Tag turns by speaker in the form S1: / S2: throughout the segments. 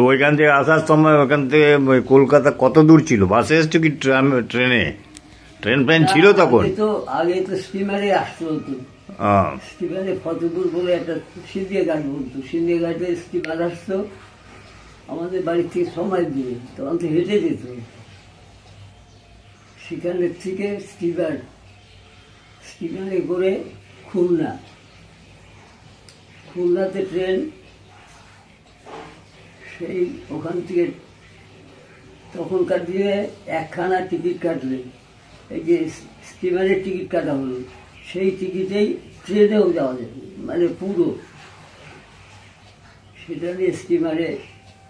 S1: তো ওইখান থেকে আসার সময় ওখান থেকে কলকাতা কত দূর ছিল? বাসে এসছো কি ট্রেনে? ট্রেন ফ্রেন ছিল তখন?
S2: আগে তো স্টিমারে আসতে হতো। স্টিমারে ফতেপুর বলে একটা সিন্ধিয়া ঘাট বলতো, সিন্ধিয়া ঘাটে স্টিমার আসতো আমাদের বাড়ির থেকে সময় দিয়ে, তখন তো হেঁটে যেত। সেখানের থেকে স্টিমারে করে খুলনাতে ট্রেন, সেই ওখান থেকে তখনকার দিনে একখানা টিকিট কাটলে, এই যে স্টিমারের টিকিট কাটা হলো, সেই টিকিটেই ট্রেনেও যাওয়া যাবে, মানে পুরো সেটা নিয়ে স্টিমারে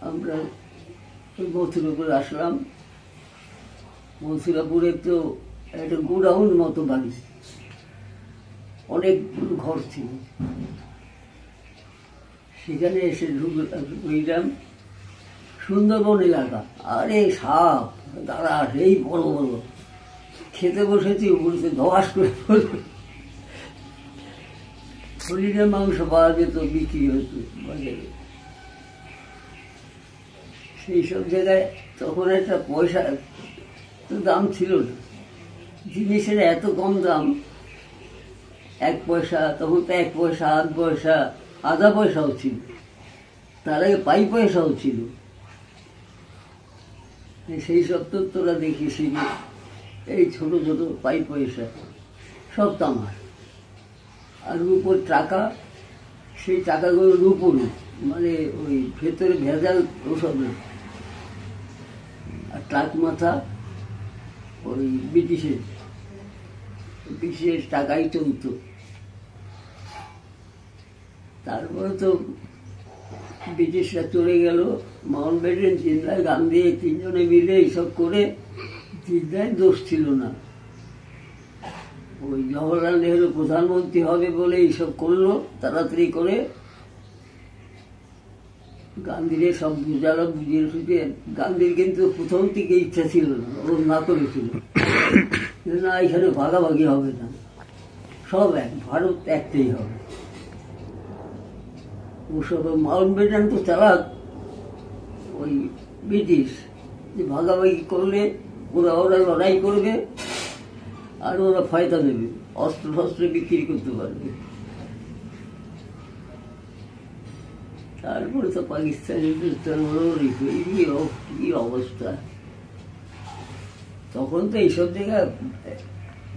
S2: আমরা মথুরাপুরে আসলাম। মথুরাপুরে তো একটা গোডাউন মতো বাড়ি, অনেকগুলো ঘর ছিল। সেখানে এসে ঢুকলাম, সুন্দরবন এলাকা, আরে সাপ দাঁড়া এই বড় বড়। খেতে বসেছি, বলতে ধস করে হরিণের মাংস পাওয়া যেত, বিক্রি হতো বাজারে। সেই সব জায়গায় তখন একটা পয়সা তো দাম ছিল না, জিনিসের এত কম দাম, 1 পয়সা, তখন তো 1 পয়সা, 8 পয়সা, আধা পয়সাও ছিল, তার আগে পাই পয়সাও ছিল। সেই সব তো তোরা দেখিস, এই ছোট ছোট পাই পয়সা সব তামার। আর রূপোর টাকা, সেই টাকাগুলো রূপোর, মানে ওই ভেতরে ভেজাল ওসব না। আর টাক মাথা ওই ব্রিটিশের টাকাই চলত। তারপরে তো ব্রিটিশরা চলে গেল, মাউন্টব্যাটেন, জিন্দাল, গান্ধী, 3 জনে মিলে এইসব করে। জিন্দায় দোষ ছিল না, ওই জওহরলাল নেহরু প্রধানমন্ত্রী হবে বলে এইসব করলো তাড়াতাড়ি করে। গান্ধীরে সব বুঝালো, বুঝিয়ে সুঝিয়ে। গান্ধীর কিন্তু প্রথম থেকে ইচ্ছা ছিল না, ও না করেছিল না, এখানে ভাগাভাগি হবে না, সব এক, ভারত একটাই হবে। ওসব মাউন্টব্যাটেন তো চালাক, ওই ব্রিটিশ, যে ভাগাভাগি করলে ওরা লড়াই করবে আর ওরা ফায়দা দেবে, অস্ত্র শস্ত্র বিক্রি করতে পারবে। তারপরে তো পাকিস্তানের কি অবস্থা। তখন তো এইসব জায়গায়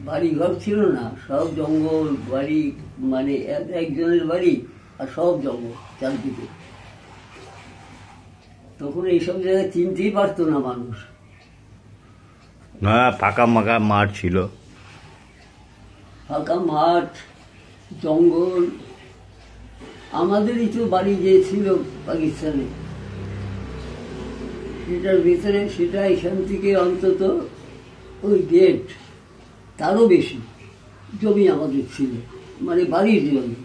S2: বাড়ি ঘর ছিল না, সব জঙ্গল বাড়ি, মানে একজনের বাড়ি আর সব জঙ্গল চারদিকে। তখন এইসব জায়গায় চিনতেই পারতো না মানুষ।
S1: না, ফাঁকা মাকা মাঠ ছিল,
S2: ফাঁকা মাঠ, জঙ্গল। আমাদেরই তো বাড়ি যে ছিল পাকিস্তানে, সেটার ভিতরে, সেটা এখান থেকে অন্তত ওই গেট তারও বেশি জমি আমাদের ছিল, মানে বাড়ির জমি।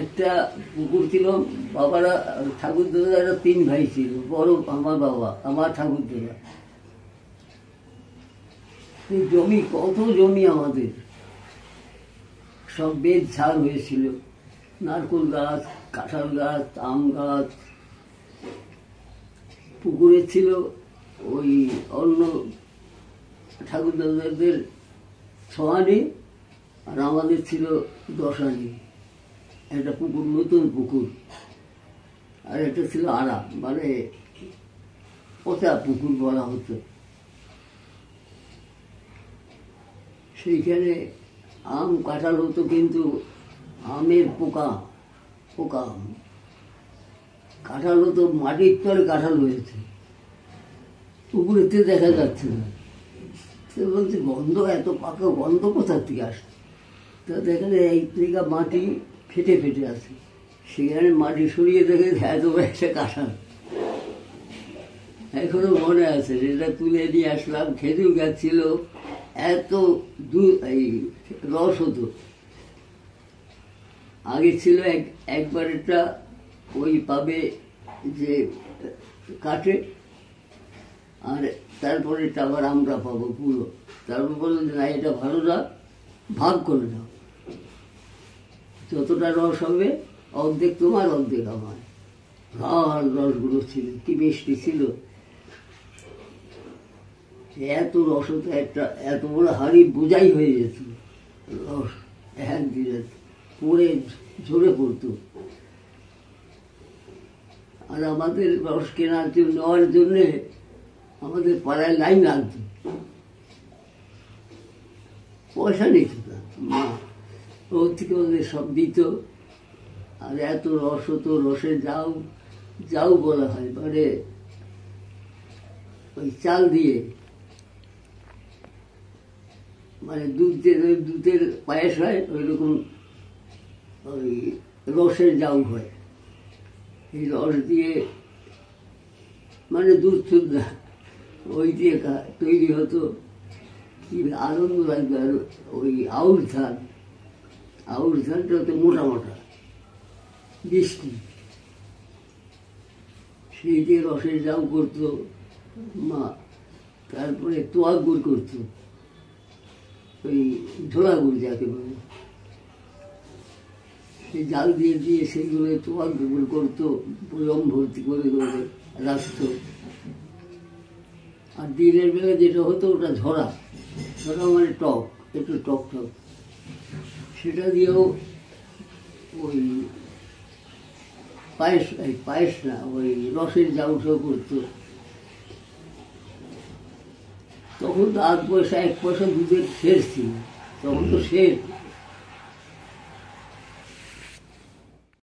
S2: একটা পুকুর ছিল, বাবারা ঠাকুরদাদারা 3 ভাই ছিল, বড় আমার বাবা, আমার ঠাকুরদাদা। জমি, কত জমি আমাদের, সব বেদ ঝাড় হয়েছিল, নারকেল গাছ, কাঁঠাল গাছ, আম গাছ। পুকুরে ছিল ওই অন্য ঠাকুরদাদাদের 6 আনি, আর আমাদের ছিল 10 আনি। একটা পুকুর, নতুন পুকুর, আর একটা ছিল আড়া, মানে পচা পুকুর বলা হতো। সেইখানে আম কাঁঠাল হতো, কিন্তু আমের পোকা আম। কাঁঠাল হতো, মাটির তলে কাঁঠাল হয়েছে, পুকুরেতে দেখা যাচ্ছে না। সে বলছে গন্ধ, এত পাকা গন্ধ কোথা থেকে আসছে? তো দেখেন এই থেকে মাটি ফেটে ফেটে আছে, সেখানে মাটি সরিয়ে দেখে এত একটা কাঁঠাল। এখনো মনে আছে, সেটা তুলে নিয়ে আসলাম। খেজুর গাছ ছিল, এত এই রস হতো। আগে ছিল একবার একটা ওই পাবে যে কাটে, আর তারপরে এটা আবার আমরা পাবো পুরো। তারপর বললো যে না, এটা ভালো না, ভাগ করে দাও, যতটা রস হবে অর্ধেক তোমার অর্ধেক আমার। আর রসগুলো ছিল কি মিষ্টি ছিল, এত রস হতো, একটা এত বড় হাড়ি বোঝাই হয়ে যেত রস, একদিনে পড়ে ঝরে পড়তো। আর আমাদের রস কেনার জন্য নেওয়ার জন্যে আমাদের পাড়ায় লাইন লাগতো, পয়সা নিত না, মা ওর থেকে ওদের সব দিত। আর এত রস হতো, রসে যাও যাও বলা হয়, মানে ওই চাল দিয়ে, মানে দুধের পায়েস হয় ওই রকম, ওই রসের জাউ হয়, এই রস দিয়ে মানে দুধ শুদ্ধ না, ওই দিয়ে তৈরি হতো। কি আনন্দ লাগবে। আর ওই আউশ ধানটা হতো মোটা মোটা বৃষ্টি, সেই দিয়ে রসের জাউ করতো মা। তারপরে তোয়া গুড় করতো, ওই ঝোলা গুড় যাকে বলে, সেই জাল দিয়ে দিয়ে সেইগুলো তোয়া গুড় করতো, বয়ম ভর্তি করে করে রাখতো। আর দিনের বেলা যেটা হতো ওটা ঝরা মানে টক, একটু টক টক, সেটা দিয়েও ওই পায়েস না, ওই রসের জাউটাও করতো। তখন তো 8 পয়সা 1 পয়সা দুধের শেষ ছিল, তখন তো শেষ